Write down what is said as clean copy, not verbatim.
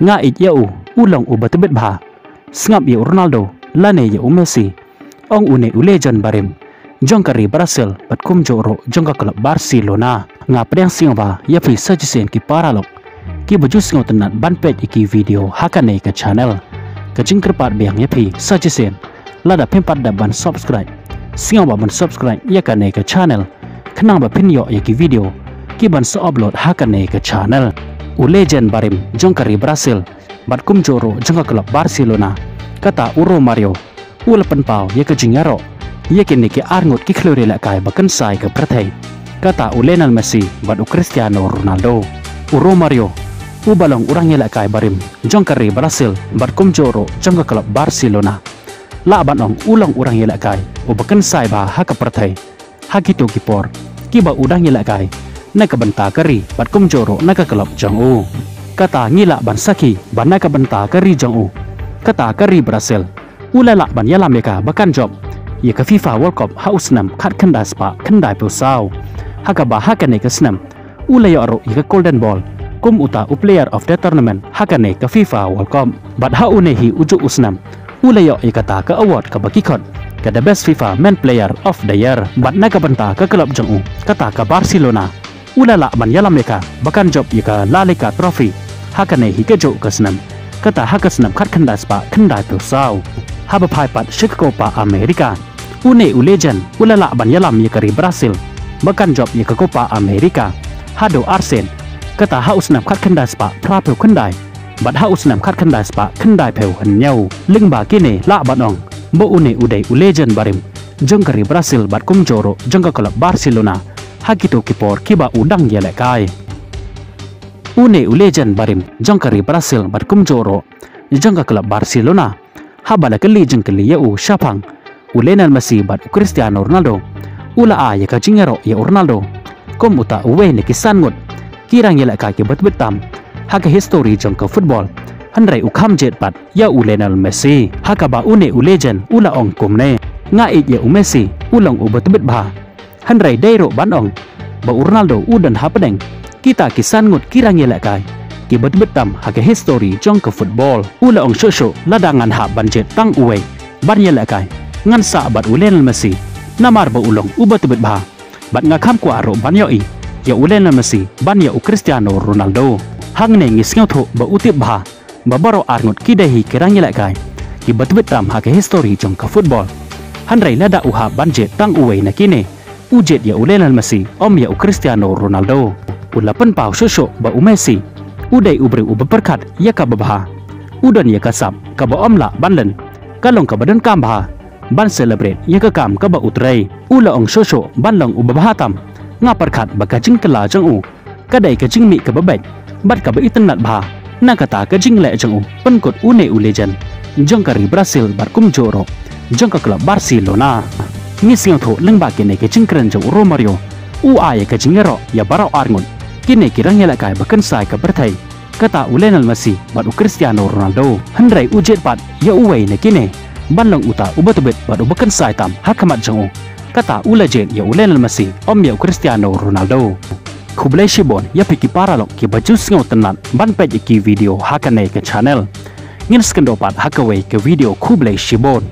nga it yau ulang ubatbet bha ngap ye Ronaldo lane ye Messi ong une legend barim jongkari Brazil batkum joro jongka klub Barcelona nga pedang singwa ya fi sajisen ki paralok ki baju singo tenan banpet iki video hakane ke channel ke jingkerpat biang ya fi sajisen lada pempat da ban subscribe singwa ban subscribe ya kane ke channel kenang ba pin yo ya ki video ki ban so upload hakane ke channel legend barim jongkari Brazil batkum joro jongka klub Barcelona kata Romario ulapan pau ya ke jingaro ya kini ki arngut ki klore la kai bakan sai ke prathai kata Lionel Messi bat Cristiano Ronaldo Romario balong urang ya la kai barim jongkari Brazil batkum joro jongka klub Barcelona la banong ulang urang ya la kai bakan sai ba ha ke prathai hakito kipor ki ba udang ya la kai na ka banta kari batkum joro na ka klub jong kata ngila ban saki ban na ka banta kari jong kata kari Brazil ulala ban yalam meka bakan job ya ke FIFA World Cup hausnam khat khandai spa khandai pusau hakaba hakane ke snam ulayo aro ya ke golden ball kum uta player of the tournament hakane ke FIFA World Cup bat haune hi uju usnam ulayo ya kata ke award ke bakikot ke the best FIFA man player of the year bat na ka banta ke klub jong kata ke Barcelona ulala ban yalam meka bakan job ya ke La Liga trophy hakane hi ke jo ke snam kata hakasnam khat khandai spa khandai pusau haba pai pat Copa America une legend ulala ban yalam ya kari Brazil bakan job ya ke Copa America hado Arsen kata hausnam khat khandai spa pra peu khandai bat hausnam khat khandai spa khandai peu hanyau lingba kine la banong bo une udai legend barim jongkari Brazil bat kum joro jongka klub Barcelona hakito kipor kiba udang ya lekai une legend barim jongkari Brazil bat kum joro jongka klub Barcelona habala ke legend ke ya Shapang Lionel Messi bat Cristiano Ronaldo ula ya ka jingero ya Ronaldo kom uta we ne kisan ngut kirang ya la ka ke betam ha ke history jong ke football hanrai kham jet bat ya Lionel Messi ha ka ba une legend ula ong kumne nga it ya Messi ulang betbet ba hanrai dairo ban ong ba Ronaldo udan ha pedeng kita kisan ngut kirang ya la ka ki betam ha ke history jong ke football ula ong shosho ladangan ha ban jet tang uwe ban ya la ka ngan sa bat Lionel Messi namar ba ulong ubat bet ba bat nga kham kwa ro ban yo ya Lionel Messi ban ya Cristiano Ronaldo hang ne ngis ngau tho ba utip ba baro arngut kidahi kirang yela kai ki bat tam ha ke history jong ka football hanrai lada uha ban je tang uwe na kine ujet ya Lionel Messi om ya Cristiano Ronaldo ulapan pau shosho ba Messi udai ubri ubaperkat ya ka ba udan ya kasap ka ba omla banlen kalong ka badan kam ba ban celebrate ya ka kam ka ba utrai ula ong shosho ban long ubahatam nga perkat baka jing kala jang kadai ka jing mi ka babet bat ka ba itanat ba na kata ka jing le jang penkot une legend jongkari Brazil bat kum joro jongka klub Barcelona ngi sing tho lengba kene ke jingkran jang Romario ya ka jingero ya barau arngun kine kirang yela kai bakan sai ka berthai kata Lionel Messi bat Cristiano Ronaldo handrai ujet pat ya uwe ne kine banlang uta ubatubet bat ubakan sai tam hakamat jang kata ulajet ya Lionel Messi om ya Cristiano Ronaldo kublai shibon ya piki paralok ki baju singo tenan ban page ki video hakane ke channel ngin skendopat hakawe ke video kublai shibon